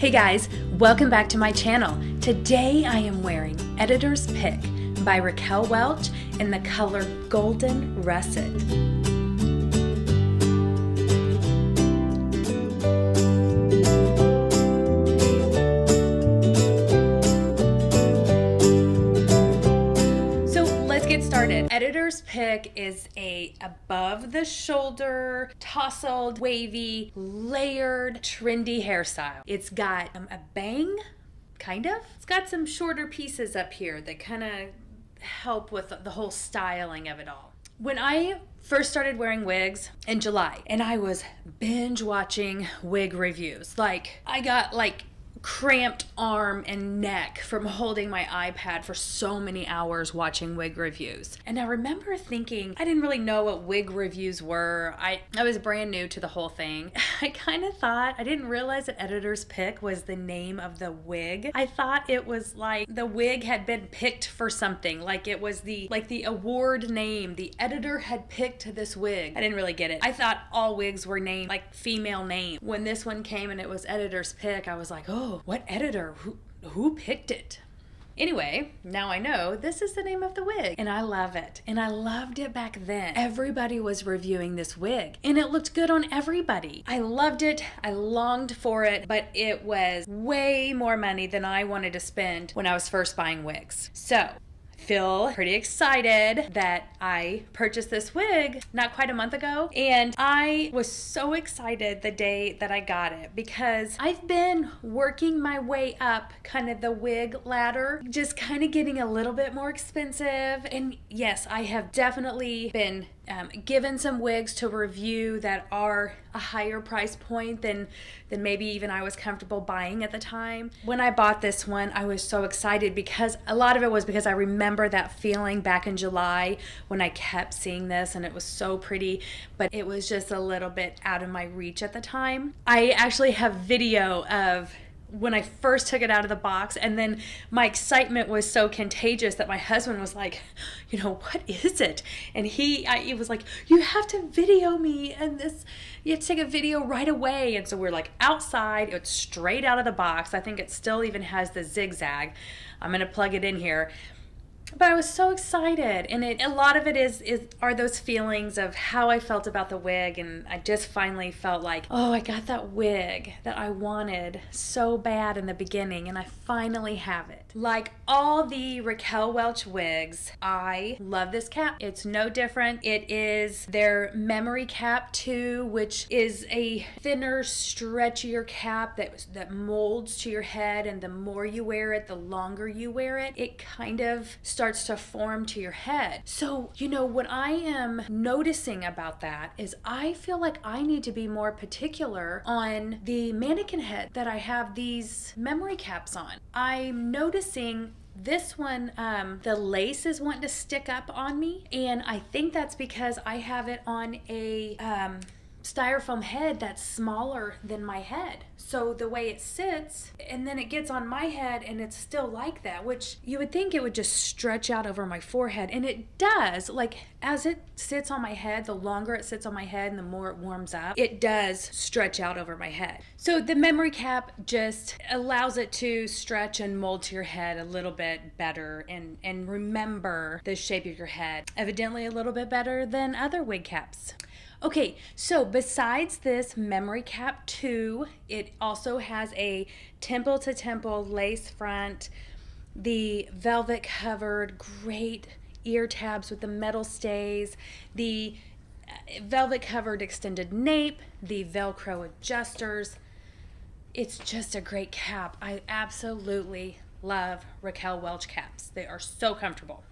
Hey guys, welcome back to my channel. Today I am wearing Editor's Pick by Raquel Welch in the color Golden Russet. Get started. Editor's Pick is a above the shoulder, tousled, wavy, layered, trendy hairstyle. It's got a bang, kind of. It's got some shorter pieces up here that kind of help with the whole styling of it all. When I first started wearing wigs in July, and I was binge watching wig reviews, I got cramped arm and neck from holding my iPad for so many hours watching wig reviews. And I remember thinking, I didn't really know what wig reviews were. I was brand new to the whole thing. I kind of thought, I didn't realize that Editor's Pick was the name of the wig. I thought it was like the wig had been picked for something, like it was the award name. The editor had picked this wig. I didn't really get it. I thought all wigs were named like female name. When this one came and it was Editor's Pick, I was like, oh, what editor? Who picked it? Anyway, now I know this is the name of the wig, and I love it. And I loved it back then. Everybody was reviewing this wig, and it looked good on everybody. I loved it. I longed for it, but it was way more money than I wanted to spend when I was first buying wigs. So, feel pretty excited that I purchased this wig not quite a month ago, and I was so excited the day that I got it because I've been working my way up kind of the wig ladder, just kind of getting a little bit more expensive. And yes, I have definitely been given some wigs to review that are a higher price point than maybe even I was comfortable buying at the time. When I bought this one, I was so excited because a lot of it was because I remember that feeling back in July when I kept seeing this and it was so pretty, but it was just a little bit out of my reach at the time. I actually have video of when I first took it out of the box, and then my excitement was so contagious that my husband was like, what is it? And he was like, you have to video me, and you have to take a video right away. And so we're outside, it's straight out of the box. I think it still even has the zigzag. I'm gonna plug it in here. But I was so excited, and a lot of it are those feelings of how I felt about the wig, and I just finally felt like, oh, I got that wig that I wanted so bad in the beginning, and I finally have it. Like all the Raquel Welch wigs, I love this cap. It's no different. It is their memory cap too, which is a thinner, stretchier cap that molds to your head, and the more you wear it, the longer you wear it, it kind of starts to form to your head. So, what I am noticing about that is I feel like I need to be more particular on the mannequin head that I have these memory caps on. I'm noticing this one, the lace is wanting to stick up on me, and I think that's because I have it on a styrofoam head that's smaller than my head. So the way it sits, and then it gets on my head and it's still like that, which you would think it would just stretch out over my forehead, and it does. As it sits on my head, the longer it sits on my head and the more it warms up, it does stretch out over my head. So the memory cap just allows it to stretch and mold to your head a little bit better and remember the shape of your head, evidently a little bit better than other wig caps. Okay, so besides this memory cap too, it also has a temple to temple lace front, the velvet covered great ear tabs with the metal stays, the velvet covered extended nape, the Velcro adjusters. It's just a great cap. I absolutely love Raquel Welch caps. They are so comfortable.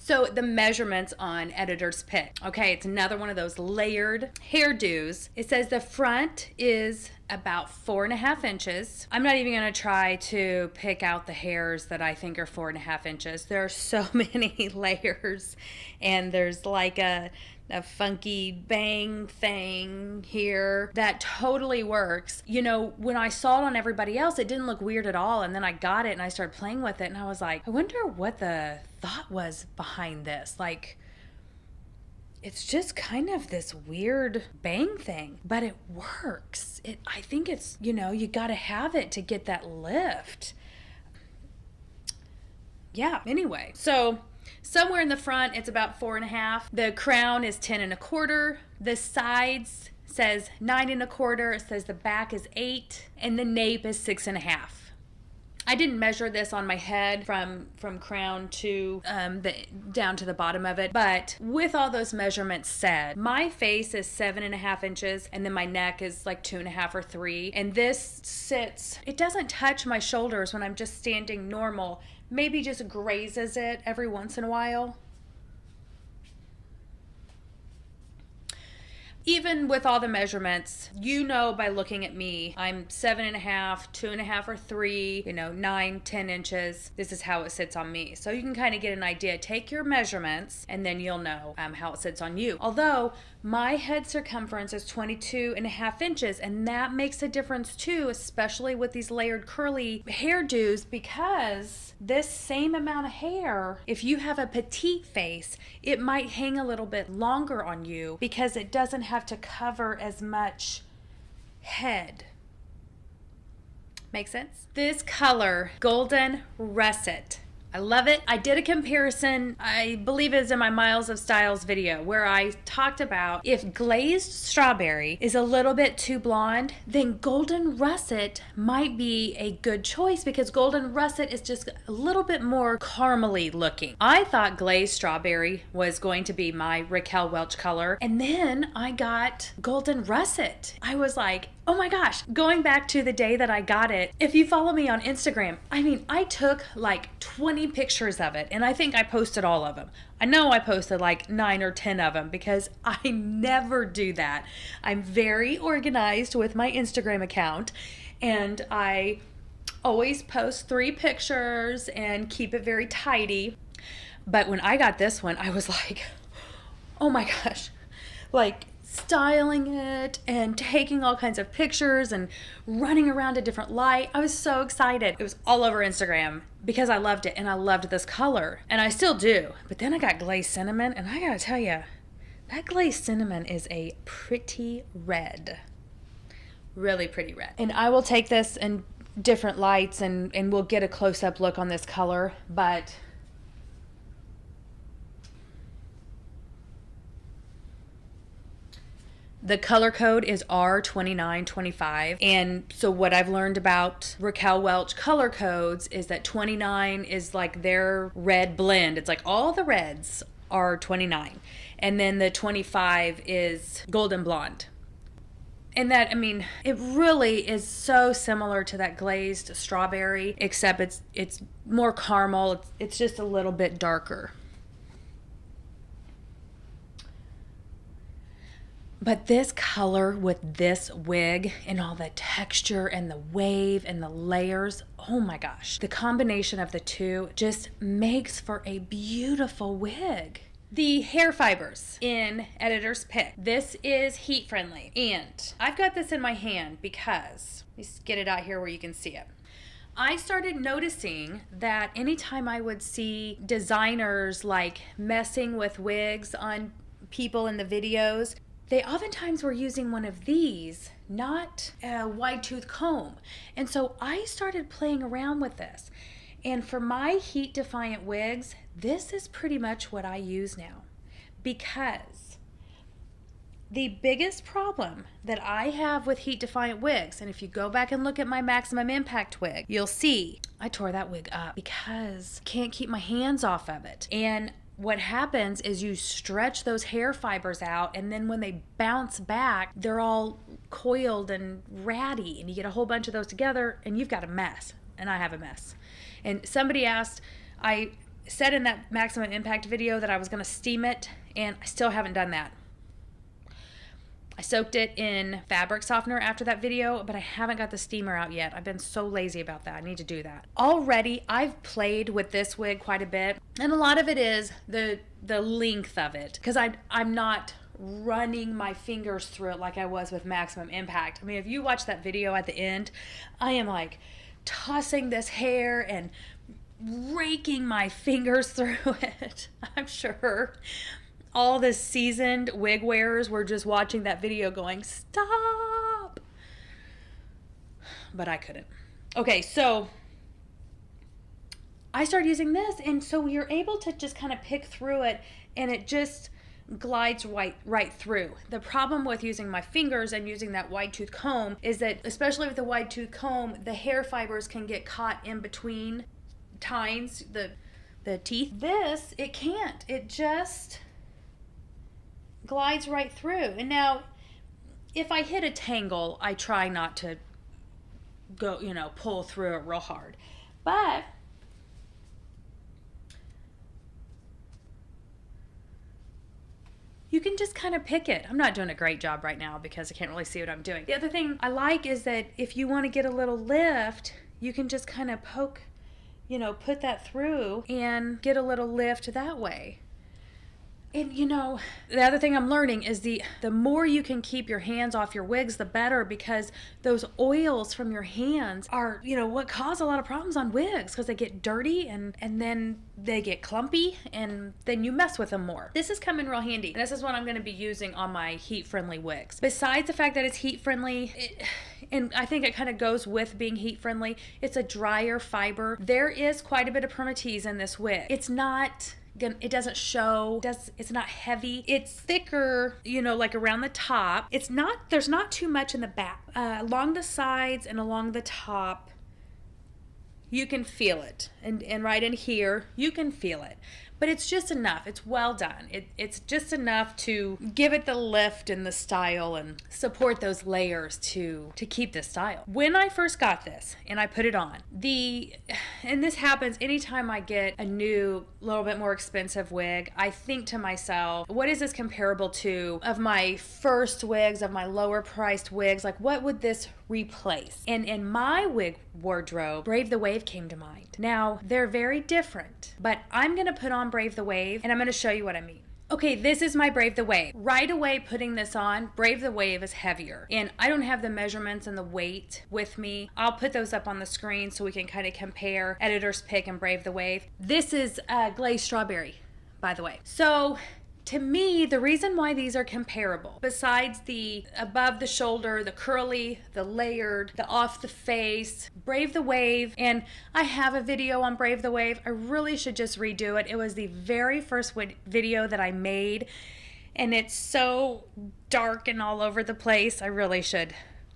So the measurements on Editor's Pick. Okay, it's another one of those layered hairdos. It says the front is about 4.5 inches. I'm not even gonna try to pick out the hairs that I think are 4.5 inches. There are so many layers, and there's a funky bang thing here that totally works. When I saw it on everybody else, it didn't look weird at all, and then I got it and I started playing with it, and I was like, I wonder what the thought was behind this. it's just kind of this weird bang thing, but it works. I think it's, you know, you got to have it to get that lift. Yeah, anyway, so somewhere in the front, it's about 4.5. The crown is 10.25. The sides says 9.25. It says the back is 8, and the nape is 6.5. I didn't measure this on my head from crown to down to the bottom of it, but with all those measurements said, my face is 7.5 inches, and then my neck is like 2.5 or 3, and this sits, it doesn't touch my shoulders when I'm just standing normal, maybe just grazes it every once in a while. Even with all the measurements, you know, by looking at me, I'm 7.5, 2.5 or 3, 9, 10 inches. This is how it sits on me. So you can kind of get an idea. Take your measurements and then you'll know how it sits on you. Although my head circumference is 22.5 inches, and that makes a difference too, especially with these layered curly hairdos, because this same amount of hair, if you have a petite face, it might hang a little bit longer on you because it doesn't have to cover as much head. Make sense? This color, Golden Russet, I love it. I did a comparison, I believe it's in my Miles of Styles video, where I talked about if glazed strawberry is a little bit too blonde, then Golden Russet might be a good choice, because Golden Russet is just a little bit more caramely looking. I thought glazed strawberry was going to be my Raquel Welch color, and then I got Golden Russet. I was like, oh my gosh, going back to the day that I got it, if you follow me on Instagram, I took like 20 pictures of it, and I think I posted all of them. I know I posted like 9 or 10 of them because I never do that. I'm very organized with my Instagram account, and I always post 3 pictures and keep it very tidy. But when I got this one, I was like, oh my gosh, like styling it and taking all kinds of pictures and running around a different light. I was so excited. It was all over Instagram because I loved it, and I loved this color, and I still do. But then I got glazed cinnamon, and I gotta tell you, that glazed cinnamon is a pretty red. Really pretty red. And I will take this in different lights and we'll get a close-up look on this color, but the color code is R2925. And so what I've learned about Raquel Welch color codes is that 29 is like their red blend. It's like all the reds are 29. And then the 25 is golden blonde. And that, it really is so similar to that glazed strawberry, except it's more caramel. It's just a little bit darker. But this color with this wig and all the texture and the wave and the layers, oh my gosh. The combination of the two just makes for a beautiful wig. The hair fibers in Editor's Pick. This is heat friendly. And I've got this in my hand because, let me get it out here where you can see it. I started noticing that anytime I would see designers like messing with wigs on people in the videos, they oftentimes were using one of these, not a wide tooth comb. And so I started playing around with this. And for my heat defiant wigs, this is pretty much what I use now. Because the biggest problem that I have with heat defiant wigs, and if you go back and look at my Maximum Impact wig, you'll see I tore that wig up because I can't keep my hands off of it. And what happens is you stretch those hair fibers out, and then when they bounce back, they're all coiled and ratty, and you get a whole bunch of those together, and you've got a mess. And I have a mess. And somebody asked, I said in that Maximum Impact video that I was going to steam it, and I still haven't done that. I soaked it in fabric softener after that video, but I haven't got the steamer out yet. I've been so lazy about that. I need to do that. Already, I've played with this wig quite a bit, and a lot of it is the length of it, because I'm not running my fingers through it like I was with Maximum Impact. If you watch that video at the end, I am like tossing this hair and raking my fingers through it. I'm sure. all the seasoned wig wearers were just watching that video going, stop. But I couldn't. Okay, so I started using this, and so you're able to just kind of pick through it, and it just glides right through. The problem with using my fingers and using that wide tooth comb is that, especially with the wide tooth comb, the hair fibers can get caught in between tines, the teeth. This, it can't. It just glides right through. And now, if I hit a tangle, I try not to go, pull through it real hard. But you can just kind of pick it. I'm not doing a great job right now because I can't really see what I'm doing. The other thing I like is that if you want to get a little lift, you can just kind of poke, put that through and get a little lift that way. And the other thing I'm learning is the more you can keep your hands off your wigs, the better, because those oils from your hands are, what cause a lot of problems on wigs, because they get dirty and then they get clumpy and then you mess with them more. This is coming real handy. And this is what I'm going to be using on my heat-friendly wigs. Besides the fact that it's heat-friendly, and I think it kind of goes with being heat-friendly, it's a drier fiber. There is quite a bit of permatease in this wig. It doesn't show, it's not heavy. It's thicker, like around the top. There's not too much in the back. Along the sides and along the top, you can feel it. And right in here, you can feel it. But it's just enough. It's well done. It's just enough to give it the lift and the style and support those layers to keep the style. When I first got this and I put it on, and this happens anytime I get a new, little bit more expensive wig, I think to myself, what is this comparable to of my first wigs, of my lower priced wigs? Like, what would this replace? And in my wig wardrobe, Brave the Wave came to mind. Now, they're very different, but I'm going to put on Brave the Wave, and I'm going to show you what I mean. Okay, this is my Brave the Wave. Right away putting this on, Brave the Wave is heavier. And I don't have the measurements and the weight with me. I'll put those up on the screen so we can kind of compare Editor's Pick and Brave the Wave. This is glazed strawberry, by the way. So to me, the reason why these are comparable, besides the above the shoulder, the curly, the layered, the off the face, Brave the Wave, and I have a video on Brave the Wave. I really should just redo it. It was the very first video that I made, and it's so dark and all over the place. I really should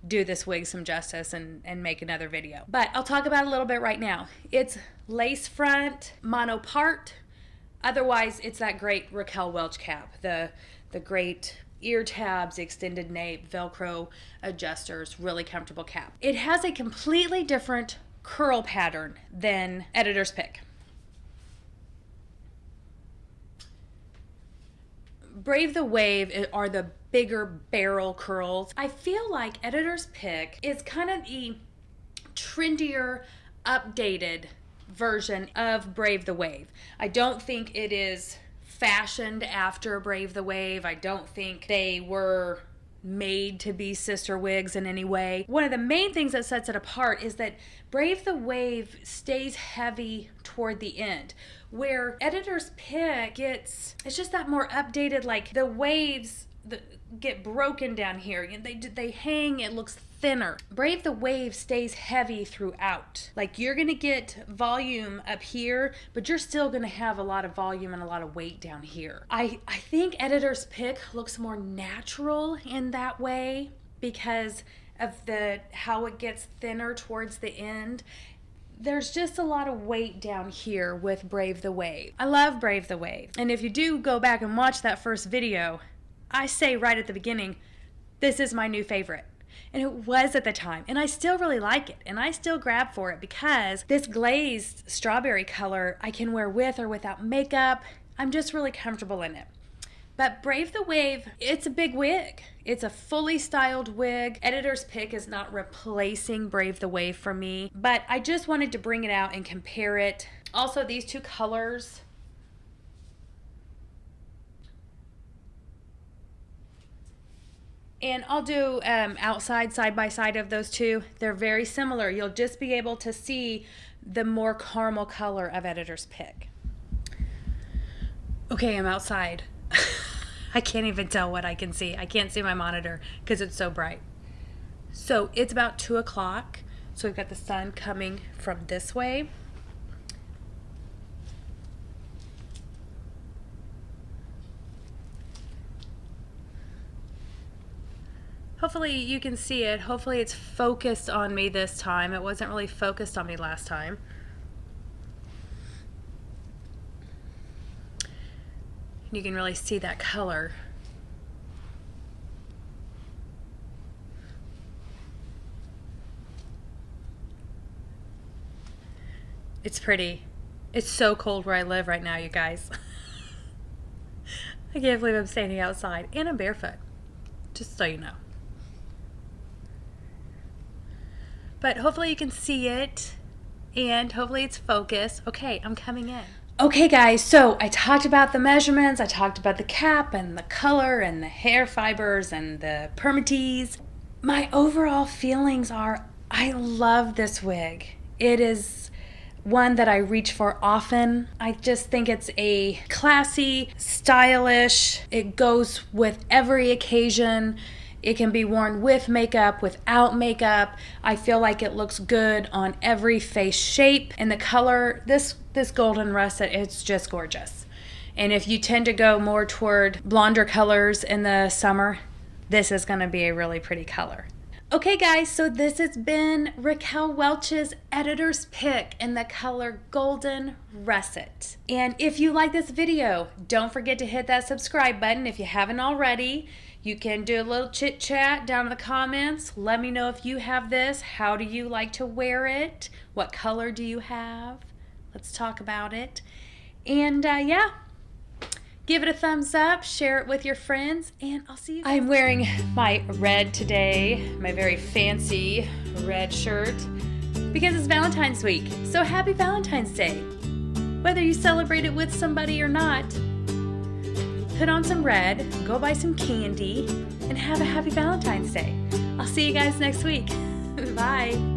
do this wig some justice and make another video. But I'll talk about it a little bit right now. It's lace front, monopart. Otherwise, it's that great Raquel Welch cap, the great ear tabs, extended nape, Velcro adjusters, really comfortable cap. It has a completely different curl pattern than Editor's Pick. Brave the Wave are the bigger barrel curls. I feel like Editor's Pick is kind of the trendier, updated version of Brave the Wave. I don't think it is fashioned after Brave the Wave. I don't think they were made to be sister wigs in any way. One of the main things that sets it apart is that Brave the Wave stays heavy toward the end, where Editor's Pick it's just that more updated, like the waves get broken down here. They hang, it looks thinner. Brave the Wave stays heavy throughout. Like, you're gonna get volume up here, but you're still gonna have a lot of volume and a lot of weight down here. I think Editor's Pick looks more natural in that way because of how it gets thinner towards the end. There's just a lot of weight down here with Brave the Wave. I love Brave the Wave. And if you do go back and watch that first video, I say right at the beginning, this is my new favorite. And it was at the time. And I still really like it. And I still grab for it because this glazed strawberry color I can wear with or without makeup. I'm just really comfortable in it. But Brave the Wave, it's a big wig. It's a fully styled wig. Editor's Pick is not replacing Brave the Wave for me. But I just wanted to bring it out and compare it. Also, these two colors. And I'll do outside side by side of those two. They're very similar. You'll just be able to see the more caramel color of Editor's Pick. Okay, I'm outside. I can't even tell what I can see. I can't see my monitor because it's so bright. So it's about 2 o'clock. So we've got the sun coming from this way. Hopefully you can see it. Hopefully it's focused on me this time. It wasn't really focused on me last time. You can really see that color. It's pretty. It's so cold where I live right now, you guys. I can't believe I'm standing outside and I'm barefoot, just so you know. But hopefully you can see it and hopefully it's focused. Okay, I'm coming in. Okay guys, so I talked about the measurements, I talked about the cap and the color and the hair fibers and the permatease. My overall feelings are, I love this wig. It is one that I reach for often. I just think it's a classy, stylish, it goes with every occasion. It can be worn with makeup, without makeup. I feel like it looks good on every face shape. And the color, this Golden Russet, it's just gorgeous. And if you tend to go more toward blonder colors in the summer, this is gonna be a really pretty color. Okay guys, so this has been Raquel Welch's editor's pick in the color Golden Russet. And if you like this video, don't forget to hit that subscribe button if you haven't already. You can do a little chit chat down in the comments. Let me know if you have this. How do you like to wear it? What color do you have? Let's talk about it. And yeah, give it a thumbs up, share it with your friends, and I'll see you guys. I'm wearing my red today, my very fancy red shirt, because it's Valentine's week. So happy Valentine's Day. Whether you celebrate it with somebody or not, put on some red, go buy some candy, and have a happy Valentine's Day. I'll see you guys next week. Bye.